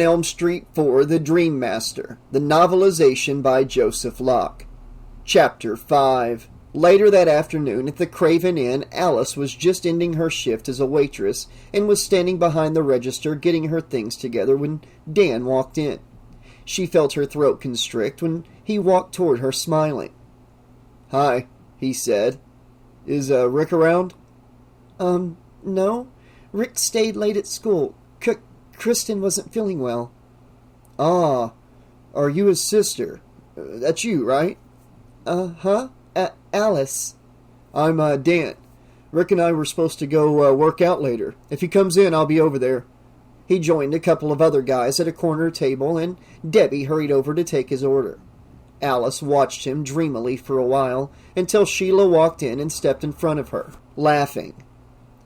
Elm Street 4, The Dream Master, the novelization by Joseph Locke. Chapter 5. Later that afternoon at the Craven Inn, Alice was just ending her shift as a waitress and was standing behind the register getting her things together when Dan walked in. She felt her throat constrict when he walked toward her smiling. "Hi," he said. "Is Rick around?" No. Rick stayed late at school. Kristen wasn't feeling well." "Ah, are you his sister? That's you, right?" Uh-huh. Alice. "I'm, Dan. Rick and I were supposed to go, work out later. If he comes in, I'll be over there." He joined a couple of other guys at a corner table, and Debbie hurried over to take his order. Alice watched him dreamily for a while, until Sheila walked in and stepped in front of her, laughing.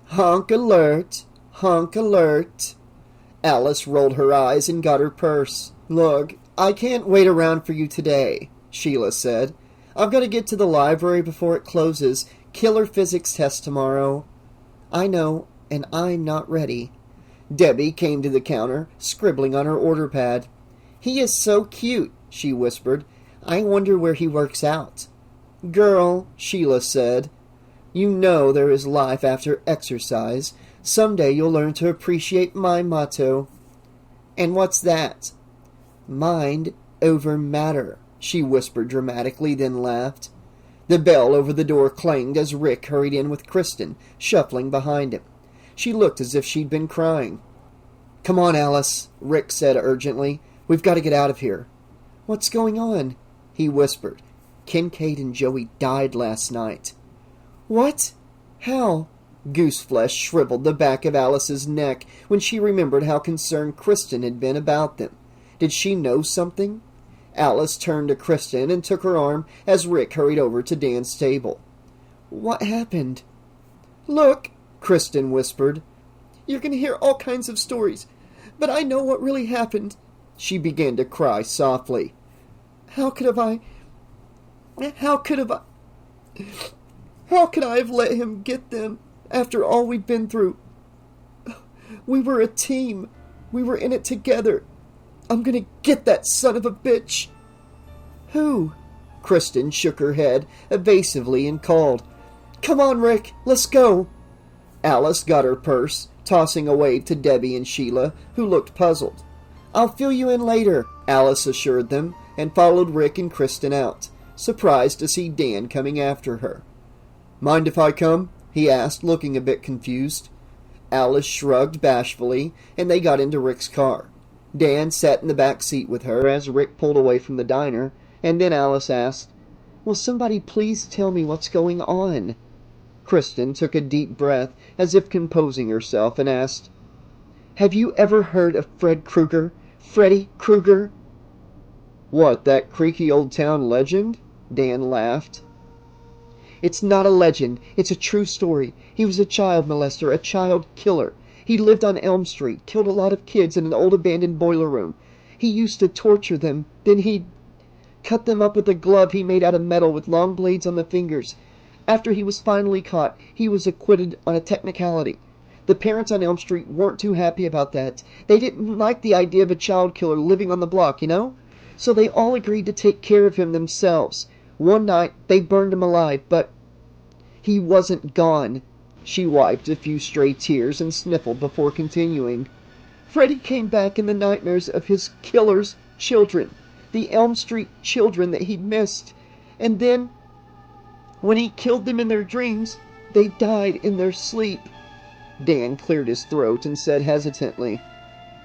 "Honk alert! Honk alert!" Alice rolled her eyes and got her purse. "Look, I can't wait around for you today," Sheila said. "I've got to get to the library before it closes. Killer physics test tomorrow." "I know, and I'm not ready." Debbie came to the counter, scribbling on her order pad. "He is so cute," she whispered. "I wonder where he works out." "Girl," Sheila said, "you know there is life after exercise. Someday you'll learn to appreciate my motto." "And what's that?" "Mind over matter," she whispered dramatically, then laughed. The bell over the door clanged as Rick hurried in with Kristen, shuffling behind him. She looked as if she'd been crying. "Come on, Alice," Rick said urgently. "We've got to get out of here." "What's going on?" he whispered. "Kincaid and Joey died last night." "What? How?" Gooseflesh shriveled the back of Alice's neck when she remembered how concerned Kristen had been about them. Did she know something? Alice turned to Kristen and took her arm as Rick hurried over to Dan's table. "What happened?" "Look," Kristen whispered. "You're going to hear all kinds of stories, but I know what really happened." She began to cry softly. How could I have let him get them after all we've been through? We were a team. We were in it together. I'm gonna get that son of a bitch." "Who?" Kristen shook her head evasively and called. "Come on, Rick, let's go." Alice got her purse, tossing a wave to Debbie and Sheila, who looked puzzled. "I'll fill you in later," Alice assured them, and followed Rick and Kristen out, surprised to see Dan coming after her. "Mind if I come?" he asked, looking a bit confused. Alice shrugged bashfully, and they got into Rick's car. Dan sat in the back seat with her as Rick pulled away from the diner, and then Alice asked, "Will somebody please tell me what's going on?" Kristen took a deep breath, as if composing herself, and asked, "Have you ever heard of Fred Krueger? Freddy Krueger?" "What, that creaky old town legend?" Dan laughed. "It's not a legend. It's a true story. He was a child molester, a child killer. He lived on Elm Street, killed a lot of kids in an old abandoned boiler room. He used to torture them, then he'd cut them up with a glove he made out of metal with long blades on the fingers. After he was finally caught, he was acquitted on a technicality. The parents on Elm Street weren't too happy about that. They didn't like the idea of a child killer living on the block, you know? So they all agreed to take care of him themselves. One night, they burned him alive, but he wasn't gone." She wiped a few stray tears and sniffled before continuing. "Freddy came back in the nightmares of his killer's children, the Elm Street children that he'd missed. And then, when he killed them in their dreams, they died in their sleep." Dan cleared his throat and said hesitantly,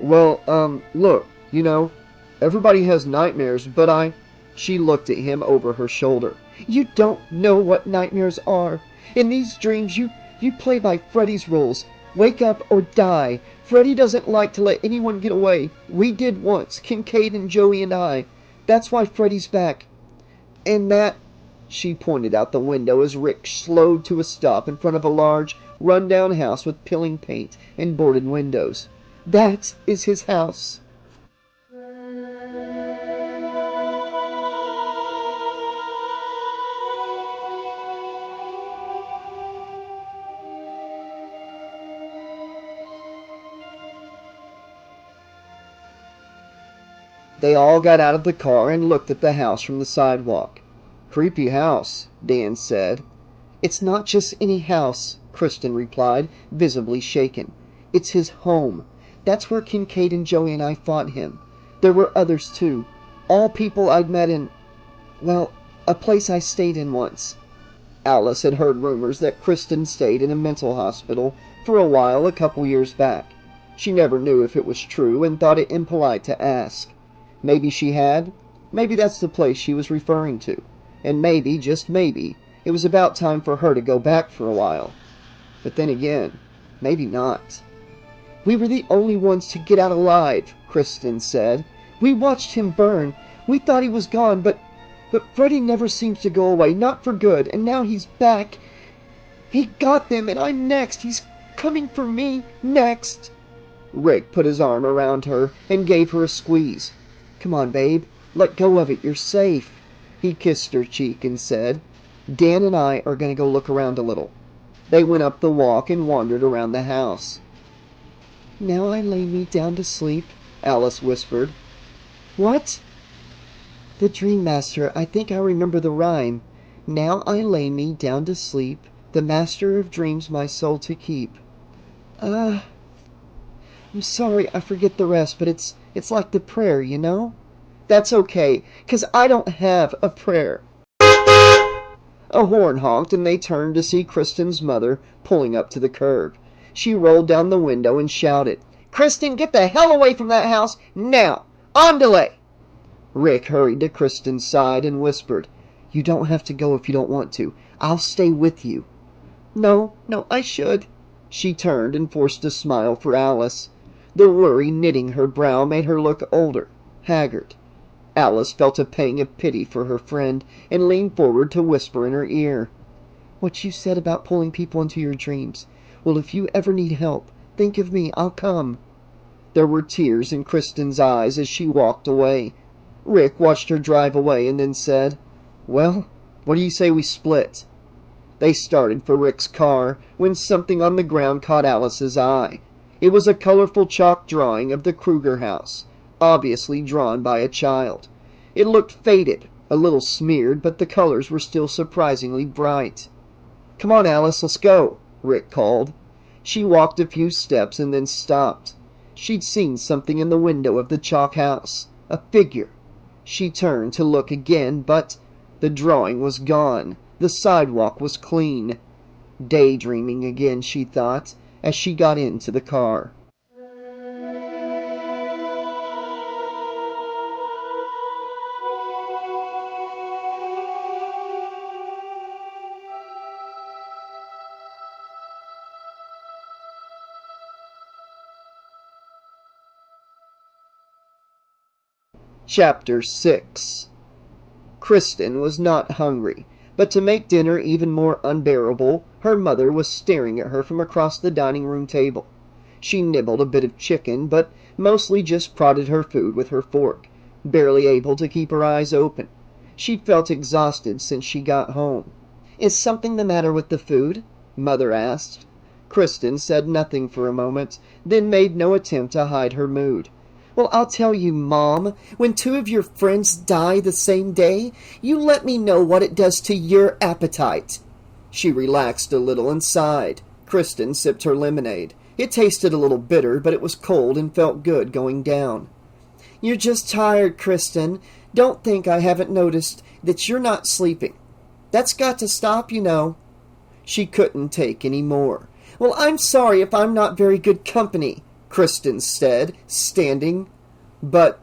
"Well, look, you know, everybody has nightmares, but She looked at him over her shoulder. "You don't know what nightmares are. In these dreams, you play by Freddy's rules. Wake up or die. Freddy doesn't like to let anyone get away. We did once, Kincaid and Joey and I. That's why Freddy's back. And that," she pointed out the window as Rick slowed to a stop in front of a large, run-down house with peeling paint and boarded windows. "That is his house." They all got out of the car and looked at the house from the sidewalk. "Creepy house," Dan said. "It's not just any house," Kristen replied, visibly shaken. "It's his home. That's where Kincaid and Joey and I fought him. There were others too. All people I'd met in, well, a place I stayed in once." Alice had heard rumors that Kristen stayed in a mental hospital for a while a couple years back. She never knew if it was true and thought it impolite to ask. Maybe she had. Maybe that's the place she was referring to. And maybe, just maybe, it was about time for her to go back for a while. But then again, maybe not. "We were the only ones to get out alive," Kristen said. "We watched him burn. We thought he was gone, but Freddy never seems to go away, not for good, and now he's back. He got them, and I'm next. He's coming for me, next." Rick put his arm around her and gave her a squeeze. "Come on, babe. Let go of it. You're safe." He kissed her cheek and said, "Dan and I are going to go look around a little." They went up the walk and wandered around the house. "Now I lay me down to sleep," Alice whispered. "What?" "The Dream Master. I think I remember the rhyme. Now I lay me down to sleep, the Master of Dreams my soul to keep. I'm sorry I forget the rest, but it's like the prayer, you know?" "That's okay, 'cause I don't have a prayer." A horn honked and they turned to see Kristen's mother pulling up to the curb. She rolled down the window and shouted, "Kristen, get the hell away from that house, now! On delay!" Rick hurried to Kristen's side and whispered, "You don't have to go if you don't want to. I'll stay with you." No, I should." She turned and forced a smile for Alice. The worry knitting her brow made her look older, haggard. Alice felt a pang of pity for her friend and leaned forward to whisper in her ear, "What you said about pulling people into your dreams. Well, if you ever need help, think of me. I'll come." There were tears in Kristen's eyes as she walked away. Rick watched her drive away and then said, "Well, what do you say we split?" They started for Rick's car when something on the ground caught Alice's eye. It was a colorful chalk drawing of the Kruger house, obviously drawn by a child. It looked faded, a little smeared, but the colors were still surprisingly bright. "Come on, Alice, let's go," Rick called. She walked a few steps and then stopped. She'd seen something in the window of the chalk house, a figure. She turned to look again, but the drawing was gone. The sidewalk was clean. Daydreaming again, she thought, as she got into the car. Chapter 6. Kristen was not hungry, but to make dinner even more unbearable, her mother was staring at her from across the dining room table. She nibbled a bit of chicken, but mostly just prodded her food with her fork, barely able to keep her eyes open. She felt exhausted since she got home. "Is something the matter with the food?" Mother asked. Kristen said nothing for a moment, then made no attempt to hide her mood. "Well, I'll tell you, Mom. When two of your friends die the same day, you let me know what it does to your appetite." She relaxed a little and sighed. Kristen sipped her lemonade. It tasted a little bitter, but it was cold and felt good going down. "You're just tired, Kristen. Don't think I haven't noticed that you're not sleeping. That's got to stop, you know." She couldn't take any more. "Well, I'm sorry if I'm not very good company," Kristen said, standing. But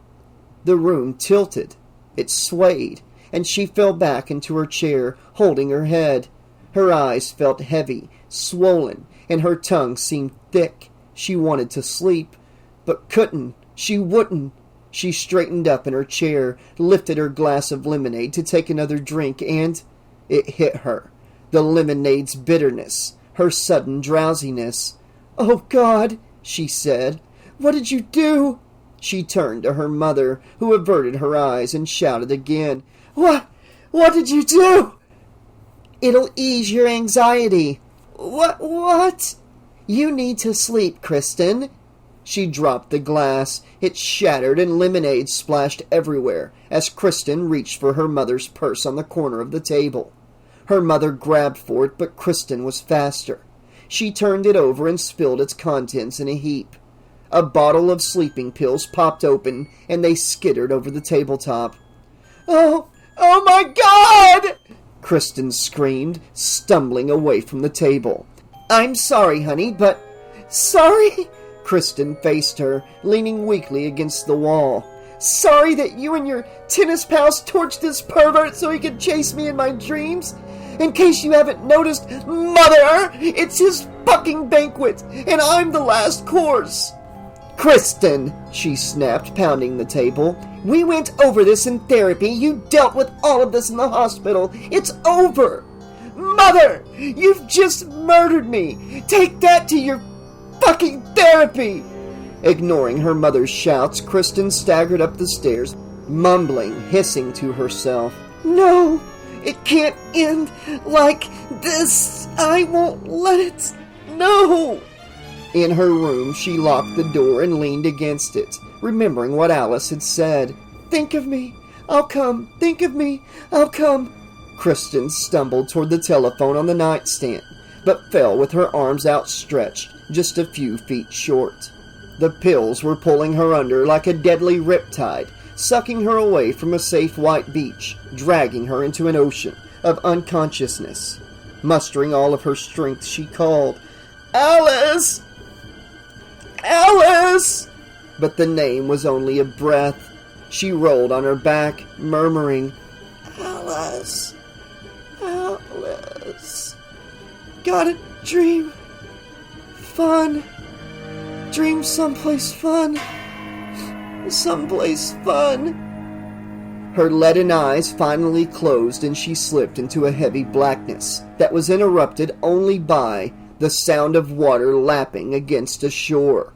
the room tilted. It swayed, and she fell back into her chair, holding her head. Her eyes felt heavy, swollen, and her tongue seemed thick. She wanted to sleep, but couldn't. She wouldn't. She straightened up in her chair, lifted her glass of lemonade to take another drink, and it hit her. The lemonade's bitterness, her sudden drowsiness. "Oh, God," she said. "What did you do?" She turned to her mother, who averted her eyes and shouted again. What did you do?" "It'll ease your anxiety." What? "You need to sleep, Kristen." She dropped the glass. It shattered and lemonade splashed everywhere as Kristen reached for her mother's purse on the corner of the table. Her mother grabbed for it, but Kristen was faster. She turned it over and spilled its contents in a heap. A bottle of sleeping pills popped open, and they skittered over the tabletop. Oh my God! Kristen screamed, stumbling away from the table. I'm sorry, honey, but... Sorry? Kristen faced her, leaning weakly against the wall. Sorry that you and your tennis pals torched this pervert so he could chase me in my dreams? In case you haven't noticed, Mother, it's his fucking banquet, and I'm the last course. Kristen, she snapped, pounding the table. We went over this in therapy. You dealt with all of this in the hospital. It's over. Mother, you've just murdered me. Take that to your fucking therapy. Ignoring her mother's shouts, Kristen staggered up the stairs, mumbling, hissing to herself. No, it can't end like this. I won't let it. No. In her room, she locked the door and leaned against it, remembering what Alice had said. Think of me. I'll come. Think of me. I'll come. Kristen stumbled toward the telephone on the nightstand, but fell with her arms outstretched, just a few feet short. The pills were pulling her under like a deadly riptide, sucking her away from a safe white beach, dragging her into an ocean of unconsciousness. Mustering all of her strength, she called, Alice! Alice! But the name was only a breath. She rolled on her back, murmuring, Alice, Alice. Gotta dream. Fun. Dream someplace fun. Someplace fun. Her leaden eyes finally closed and she slipped into a heavy blackness that was interrupted only by the sound of water lapping against a shore.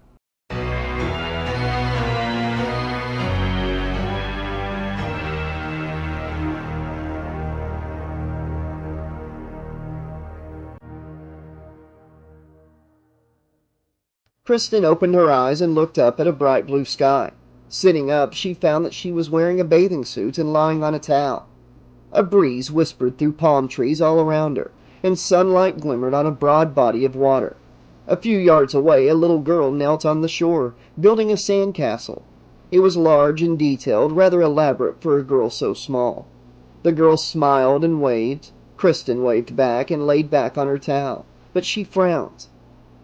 Kristen opened her eyes and looked up at a bright blue sky. Sitting up, she found that she was wearing a bathing suit and lying on a towel. A breeze whispered through palm trees all around her, and sunlight glimmered on a broad body of water. A few yards away, a little girl knelt on the shore, building a sandcastle. It was large and detailed, rather elaborate for a girl so small. The girl smiled and waved. Kristen waved back and laid back on her towel, but she frowned.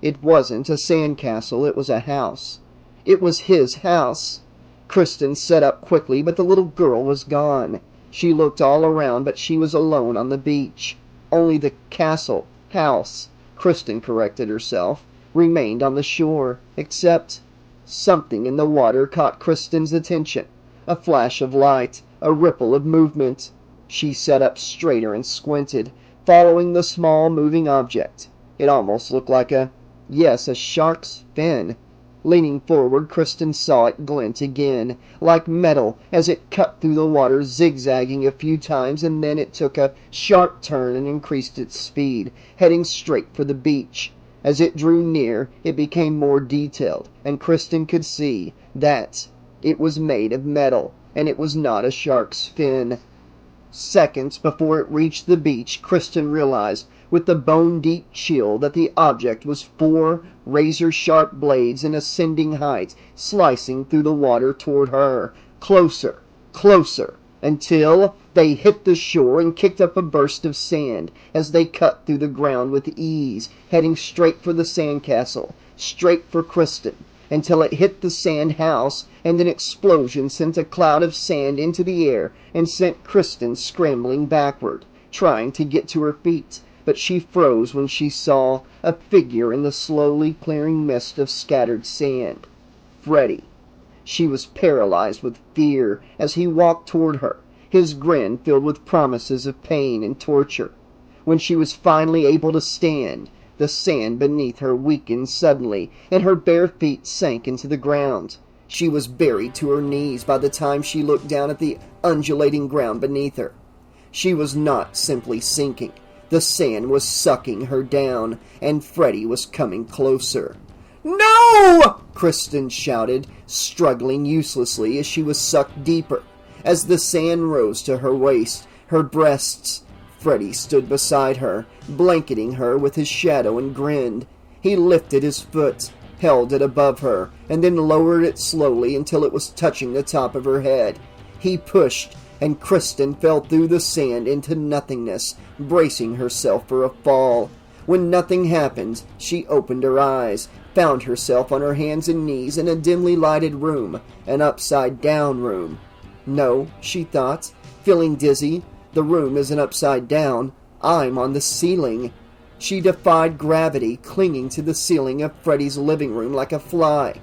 It wasn't a sandcastle, it was a house. It was his house. Kristen sat up quickly, but the little girl was gone. She looked all around, but she was alone on the beach. Only the house, Kristen corrected herself, remained on the shore, except something in the water caught Kristen's attention. A flash of light, a ripple of movement. She sat up straighter and squinted, following the small moving object. It almost looked like a shark's fin. Leaning forward, Kristen saw it glint again, like metal, as it cut through the water, zigzagging a few times, and then it took a sharp turn and increased its speed, heading straight for the beach. As it drew near, it became more detailed, and Kristen could see that it was made of metal, and it was not a shark's fin. Seconds before it reached the beach, Kristen realized with the bone-deep chill that the object was 4 razor-sharp blades in ascending height, slicing through the water toward her, closer, closer, until they hit the shore and kicked up a burst of sand as they cut through the ground with ease, heading straight for the sandcastle, straight for Kristen, until it hit the sand house, and an explosion sent a cloud of sand into the air and sent Kristen scrambling backward, trying to get to her feet. But she froze when she saw a figure in the slowly clearing mist of scattered sand. Freddy. She was paralyzed with fear as he walked toward her, his grin filled with promises of pain and torture. When she was finally able to stand, the sand beneath her weakened suddenly, and her bare feet sank into the ground. She was buried to her knees by the time she looked down at the undulating ground beneath her. She was not simply sinking. The sand was sucking her down, and Freddy was coming closer. No! Kristen shouted, struggling uselessly as she was sucked deeper. As the sand rose to her waist, her breasts, Freddy stood beside her, blanketing her with his shadow and grinned. He lifted his foot, held it above her, and then lowered it slowly until it was touching the top of her head. He pushed, and Kristen fell through the sand into nothingness, bracing herself for a fall. When nothing happened, she opened her eyes, found herself on her hands and knees in a dimly lighted room, an upside-down room. No, she thought, feeling dizzy, the room isn't upside down. I'm on the ceiling. She defied gravity, clinging to the ceiling of Freddy's living room like a fly.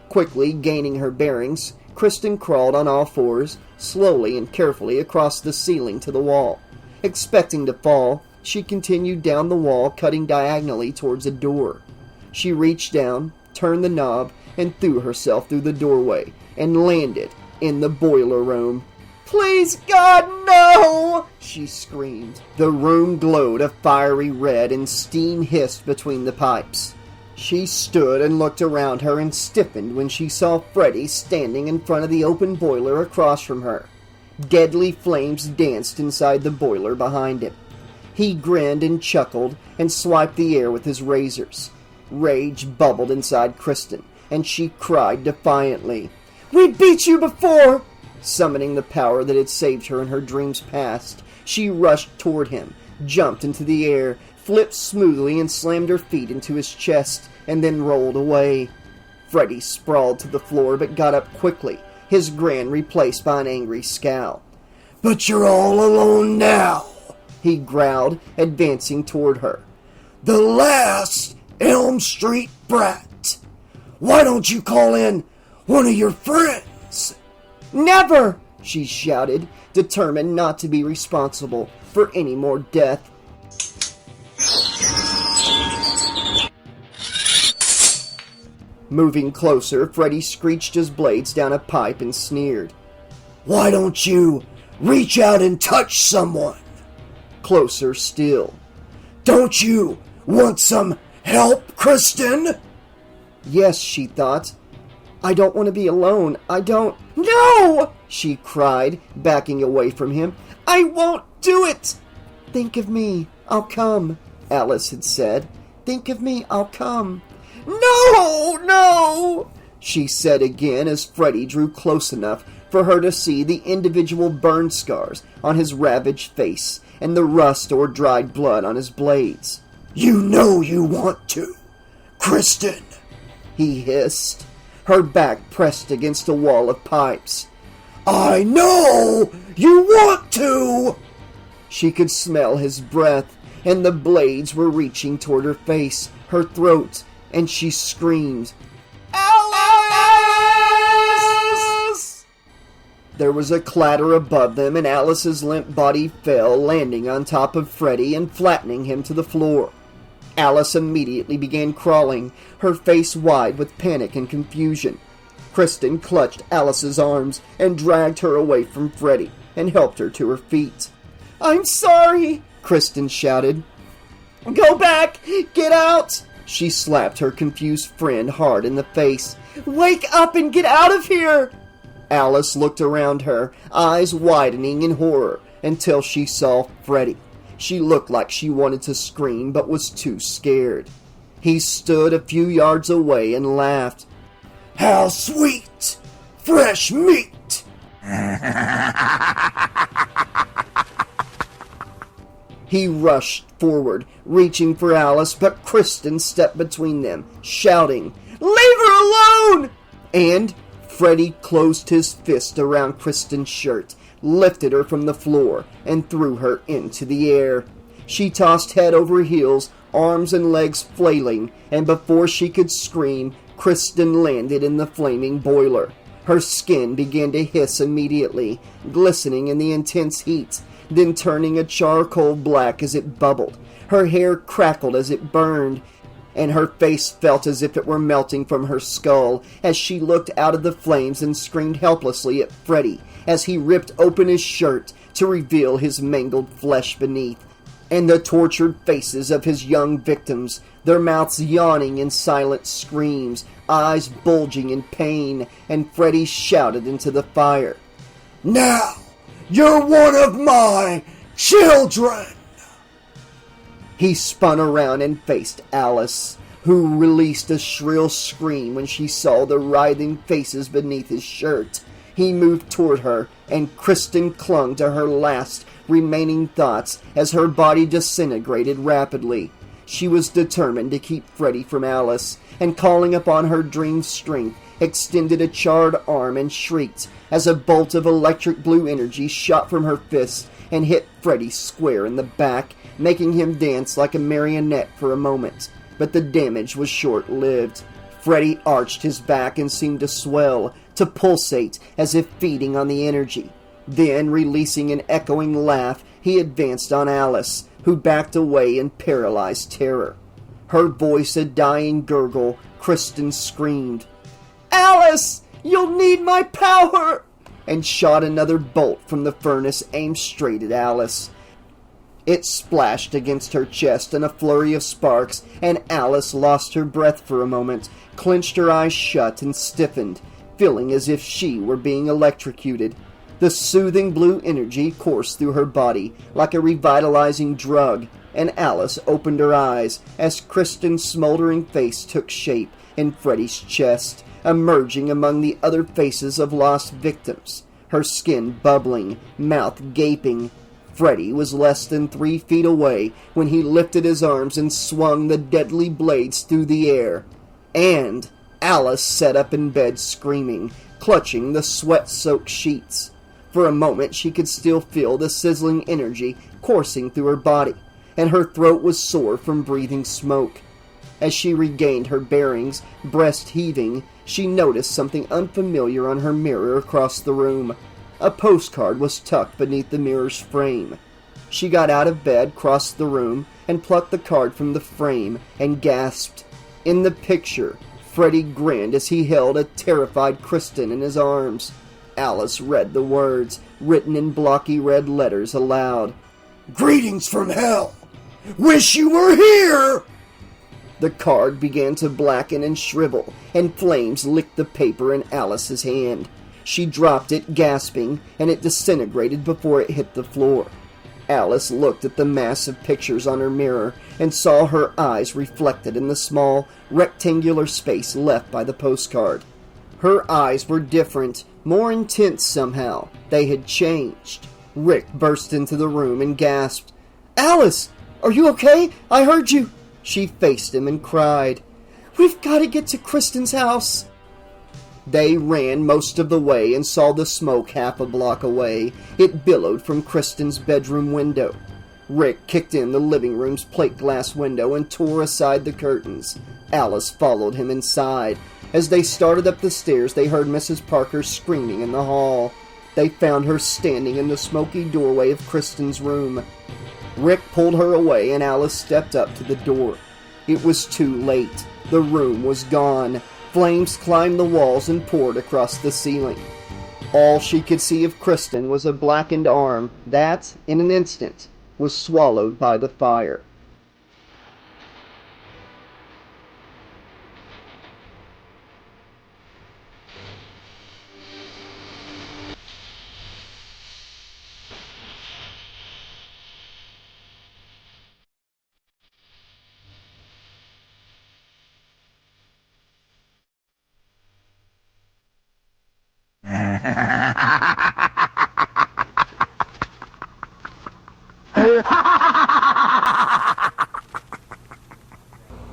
Quickly gaining her bearings, Kristen crawled on all fours, slowly and carefully across the ceiling to the wall. Expecting to fall, she continued down the wall, cutting diagonally towards a door. She reached down, turned the knob, and threw herself through the doorway, and landed in the boiler room. "Please, God, no!" she screamed. The room glowed a fiery red, and steam hissed between the pipes. She stood and looked around her and stiffened when she saw Freddy standing in front of the open boiler across from her. Deadly flames danced inside the boiler behind him. He grinned and chuckled and swiped the air with his razors. Rage bubbled inside Kristen, and she cried defiantly, "We beat you before!" Summoning the power that had saved her in her dreams past, she rushed toward him, jumped into the air, flipped smoothly and slammed her feet into his chest, and then rolled away. Freddy sprawled to the floor but got up quickly, his grin replaced by an angry scowl. "But you're all alone now," he growled, advancing toward her. "The last Elm Street brat. Why don't you call in one of your friends?" "Never!" she shouted, determined not to be responsible for any more death. Moving closer, Freddy screeched his blades down a pipe and sneered. "Why don't you reach out and touch someone?" Closer still. "Don't you want some help, Kristen?" Yes, she thought. I don't want to be alone. I don't... No! She cried, backing away from him. I won't do it! Think of me. I'll come, Alice had said. Think of me. I'll come. No! No! She said again as Freddy drew close enough for her to see the individual burn scars on his ravaged face and the rust or dried blood on his blades. You know you want to, Kristen, he hissed, her back pressed against a wall of pipes. I know you want to! She could smell his breath, and the blades were reaching toward her face, her throat, and she screamed, Alice! There was a clatter above them, and Alice's limp body fell, landing on top of Freddy and flattening him to the floor. Alice immediately began crawling, her face wide with panic and confusion. Kristen clutched Alice's arms and dragged her away from Freddy and helped her to her feet. I'm sorry, Kristen shouted. Go back! Get out! She slapped her confused friend hard in the face. Wake up and get out of here! Alice looked around her, eyes widening in horror, until she saw Freddy. She looked like she wanted to scream, but was too scared. He stood a few yards away and laughed. How sweet! Fresh meat! He rushed forward, reaching for Alice, but Kristen stepped between them, shouting, Leave her alone! And Freddy closed his fist around Kristen's shirt, lifted her from the floor, and threw her into the air. She tossed head over heels, arms and legs flailing, and before she could scream, Kristen landed in the flaming boiler. Her skin began to hiss immediately, glistening in the intense heat, then turning a charcoal black as it bubbled. Her hair crackled as it burned, and her face felt as if it were melting from her skull as she looked out of the flames and screamed helplessly at Freddy as he ripped open his shirt to reveal his mangled flesh beneath, and the tortured faces of his young victims, their mouths yawning in silent screams, eyes bulging in pain, and Freddy shouted into the fire, "Now, you're one of my children!" He spun around and faced Alice, who released a shrill scream when she saw the writhing faces beneath his shirt. He moved toward her, and Kristen clung to her last remaining thoughts as her body disintegrated rapidly. She was determined to keep Freddy from Alice, and calling upon her dream's strength, extended a charred arm and shrieked as a bolt of electric blue energy shot from her fist and hit Freddy square in the back, making him dance like a marionette for a moment. But the damage was short-lived. Freddy arched his back and seemed to swell, to pulsate as if feeding on the energy. Then, releasing an echoing laugh, he advanced on Alice, who backed away in paralyzed terror. Her voice a dying gurgle, Kristen screamed, "Alice! You'll need my power!" and shot another bolt from the furnace aimed straight at Alice. It splashed against her chest in a flurry of sparks, and Alice lost her breath for a moment, clenched her eyes shut, and stiffened, feeling as if she were being electrocuted. The soothing blue energy coursed through her body like a revitalizing drug, and Alice opened her eyes as Kristen's smoldering face took shape in Freddy's chest, emerging among the other faces of lost victims, her skin bubbling, mouth gaping. Freddy was less than 3 feet away when he lifted his arms and swung the deadly blades through the air. And Alice sat up in bed screaming, clutching the sweat-soaked sheets. For a moment she could still feel the sizzling energy coursing through her body, and her throat was sore from breathing smoke. As she regained her bearings, breast heaving, she noticed something unfamiliar on her mirror across the room. A postcard was tucked beneath the mirror's frame. She got out of bed, crossed the room, and plucked the card from the frame, and gasped. In the picture, Freddy grinned as he held a terrified Kristen in his arms. Alice read the words, written in blocky red letters, aloud. "Greetings from hell! Wish you were here!" The card began to blacken and shrivel, and flames licked the paper in Alice's hand. She dropped it, gasping, and it disintegrated before it hit the floor. Alice looked at the mass of pictures on her mirror and saw her eyes reflected in the small, rectangular space left by the postcard. Her eyes were different, more intense somehow. They had changed. Rick burst into the room and gasped, "Alice! Are you okay? I heard you!" She faced him and cried, "We've got to get to Kristen's house!" They ran most of the way and saw the smoke half a block away. It billowed from Kristen's bedroom window. Rick kicked in the living room's plate glass window and tore aside the curtains. Alice followed him inside. As they started up the stairs, they heard Mrs. Parker screaming in the hall. They found her standing in the smoky doorway of Kristen's room. Rick pulled her away and Alice stepped up to the door. It was too late. The room was gone. Flames climbed the walls and poured across the ceiling. All she could see of Kristen was a blackened arm that, in an instant, was swallowed by the fire.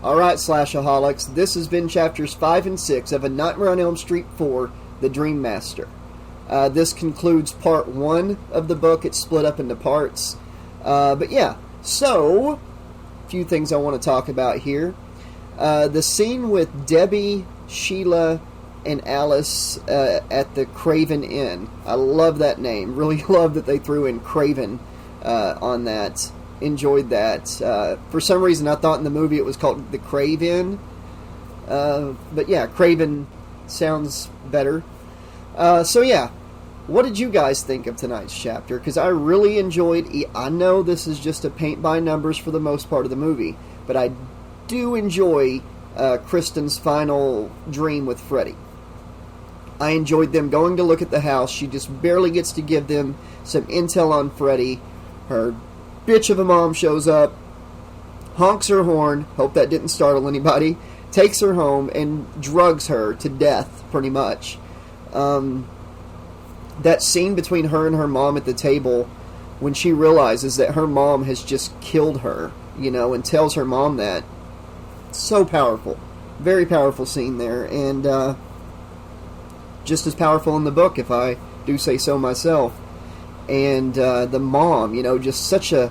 Alright, Slashaholics, this has been chapters 5 and 6 of A Nightmare on Elm Street 4, The Dream Master. This concludes part 1 of the book. It's split up into parts. But yeah, so, a few things I want to talk about here. The scene with Debbie, Sheila, and Alice at the Craven Inn. I love that name. Really love that they threw in Craven on that. Enjoyed that. For some reason I thought in the movie it was called The Crave Inn. But yeah, Craven sounds better. So yeah, what did you guys think of tonight's chapter? Because I really enjoyed I know this is just a paint by numbers for the most part of the movie, but I do enjoy Kristen's final dream with Freddy. I enjoyed them going to look at the house. She just barely gets to give them some intel on Freddy. Her bitch of a mom shows up, honks her horn, hope that didn't startle anybody, takes her home, and drugs her to death, pretty much. That scene between her and her mom at the table, when she realizes that her mom has just killed her, and tells her mom that, so powerful. Very powerful scene there, and just as powerful in the book, if I do say so myself. And the mom, just such a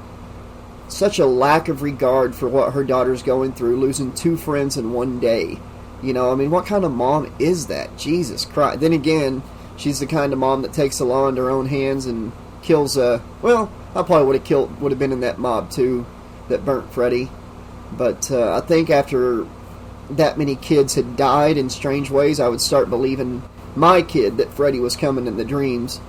lack of regard for what her daughter's going through, losing 2 friends in one day. What kind of mom is that? Jesus Christ. Then again, she's the kind of mom that takes the law into her own hands and kills well, I probably would have been in that mob too that burnt Freddy. But I think after that many kids had died in strange ways, I would start believing my kid that Freddy was coming in the dreams.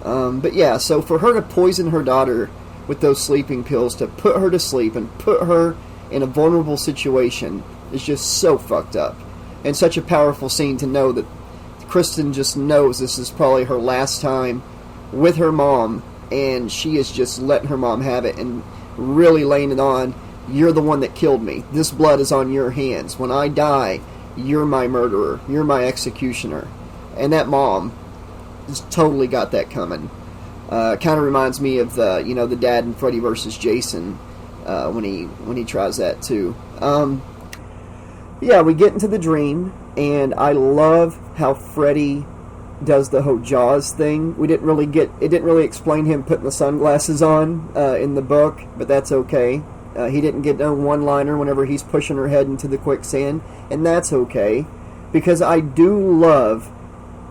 But yeah, so for her to poison her daughter with those sleeping pills, to put her to sleep and put her in a vulnerable situation, is just so fucked up. And such a powerful scene to know that Kristen just knows this is probably her last time with her mom, and she is just letting her mom have it and really laying it on. You're the one that killed me. This blood is on your hands. When I die, you're my murderer. You're my executioner. And that mom has totally got that coming. Kind of reminds me of the dad in Freddy vs. Jason when he tries that too. Yeah, we get into the dream, and I love how Freddy does the whole Jaws thing. It didn't really explain him putting the sunglasses on in the book, but that's okay. He didn't get no one-liner whenever he's pushing her head into the quicksand, and that's okay, because I do love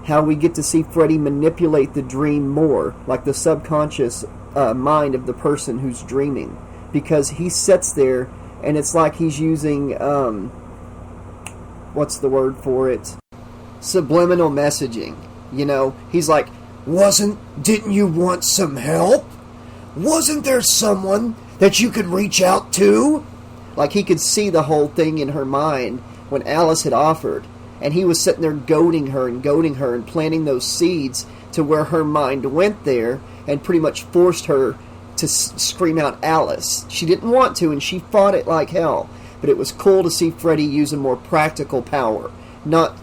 how we get to see Freddy manipulate the dream more, like the subconscious mind of the person who's dreaming, because he sits there, and it's like he's using, what's the word for it? Subliminal messaging. He's like, didn't you want some help? Wasn't there someone that you could reach out to? Like, he could see the whole thing in her mind when Alice had offered, and he was sitting there goading her and planting those seeds to where her mind went there and pretty much forced her to scream out Alice. She didn't want to, and she fought it like hell, but it was cool to see Freddy use a more practical power, not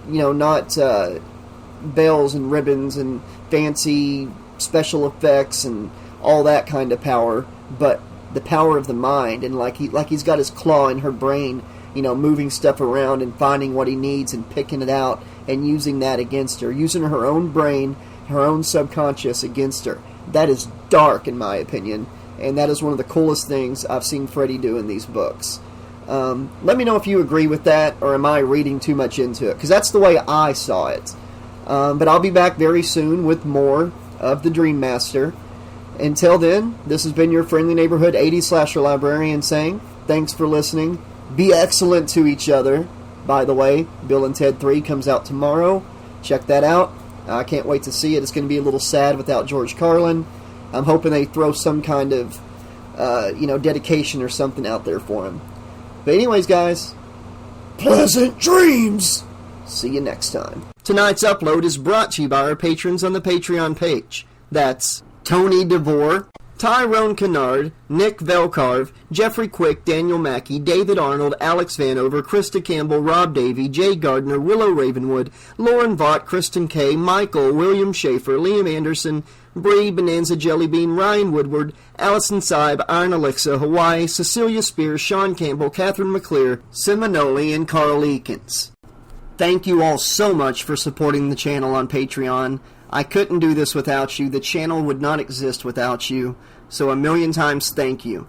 bells and ribbons and fancy special effects and all that kind of power, but the power of the mind, and like he's got his claw in her brain, moving stuff around and finding what he needs and picking it out and using that against her, using her own brain, her own subconscious against her. That is dark, in my opinion, and that is one of the coolest things I've seen Freddy do in these books. Let me know if you agree with that, or am I reading too much into it, because that's the way I saw it. But I'll be back very soon with more of the Dream Master. Until then, this has been your friendly neighborhood 80s slasher librarian saying, thanks for listening. Be excellent to each other. By the way, Bill and Ted 3 comes out tomorrow. Check that out. I can't wait to see it. It's going to be a little sad without George Carlin. I'm hoping they throw some kind of, dedication or something out there for him. But anyways, guys, pleasant dreams! See you next time. Tonight's upload is brought to you by our patrons on the Patreon page. That's Tony DeVore, Tyrone Kennard, Nick Velcarve, Jeffrey Quick, Daniel Mackey, David Arnold, Alex Vanover, Krista Campbell, Rob Davey, Jay Gardner, Willow Ravenwood, Lauren Vaught, Kristen Kay, Michael, William Schaefer, Liam Anderson, Bree, Bonanza Jellybean, Ryan Woodward, Allison Seib, Iron Alexa, Hawaii, Cecilia Spears, Sean Campbell, Catherine McClear, Seminole, and Carl Eakins. Thank you all so much for supporting the channel on Patreon. I couldn't do this without you. The channel would not exist without you. So a million times thank you.